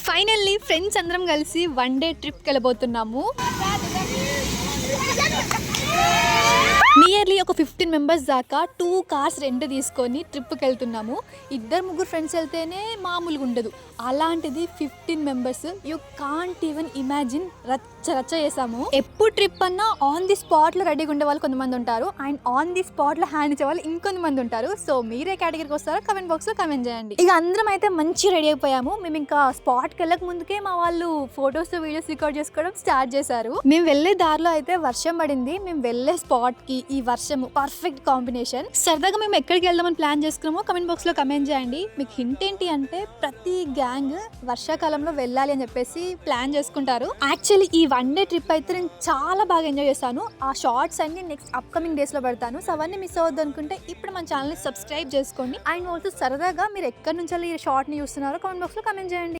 Finally friends అందరం కలిసి one day ట్రిప్కి వెళ్ళబోతున్నాము. నియర్లీ ఒక 15 మెంబర్స్ దాకా 2 కార్స్ రెంట్ తీసుకొని ట్రిప్కి వెళ్తున్నాము. 2-3 ఫ్రెండ్స్ వెళ్తేనే మామూలుగా ఉండదు, అలాంటిది 15 members. You can't even imagine. రచ్చ చేసాము. ఎప్పుడు ట్రిప్ అన్నా ఆన్ ది స్పాట్లో రెడీగా ఉండే వాళ్ళు కొంతమంది ఉంటారు, అండ్ ఆన్ ది స్పాట్లో హ్యాండ్ ఇచ్చే వాళ్ళు ఇంకొంతమంది ఉంటారు. సో మీరే కేటగిరీకి వస్తారో కమెంట్ బాక్స్లో కమెంట్ చేయండి. ఇక అందరం అయితే మంచి రెడీ అయిపోయాము. మేము ఇంకా స్పాట్కి వెళ్ళక ముందుకే మా వాళ్ళు ఫొటోస్ వీడియోస్ రికార్డ్ చేసుకోవడం స్టార్ట్ చేశారు. మేము వెళ్ళే దారిలో అయితే వర్షం పడింది. మేము వెళ్ళే స్పాట్కి ఈ వర్షం పర్ఫెక్ట్ కాంబినేషన్. సరదాగా మేము ఎక్కడికి వెళ్దామని ప్లాన్ చేసుకున్నామో కమెంట్ బాక్స్ లో కమెంట్ చేయండి. మీకు హింట్ ఏంటి అంటే ప్రతి గ్యాంగ్ వర్షాకాలంలో వెళ్ళాలి అని చెప్పేసి ప్లాన్ చేసుకుంటారు. యాక్చువల్లీ ఈ వన్ డే ట్రిప్ అయితే నేను చాలా బాగా ఎంజాయ్ చేశాను. ఆ షార్ట్స్ అన్ని నెక్స్ట్ అప్కమింగ్ డేస్ లో పెడతాను. సో అవన్నీ మిస్ అవ్వద్దు అనుకుంటే ఇప్పుడు మన ఛానల్ ని సబ్స్క్రైబ్ చేసుకోండి. అండ్ ఆల్సో సరదాగా మీరు ఎక్కడి నుంచి ఈ షార్ట్ ని చూస్తున్నారో కమెంట్ బాక్స్ లో కమెంట్ చేయండి.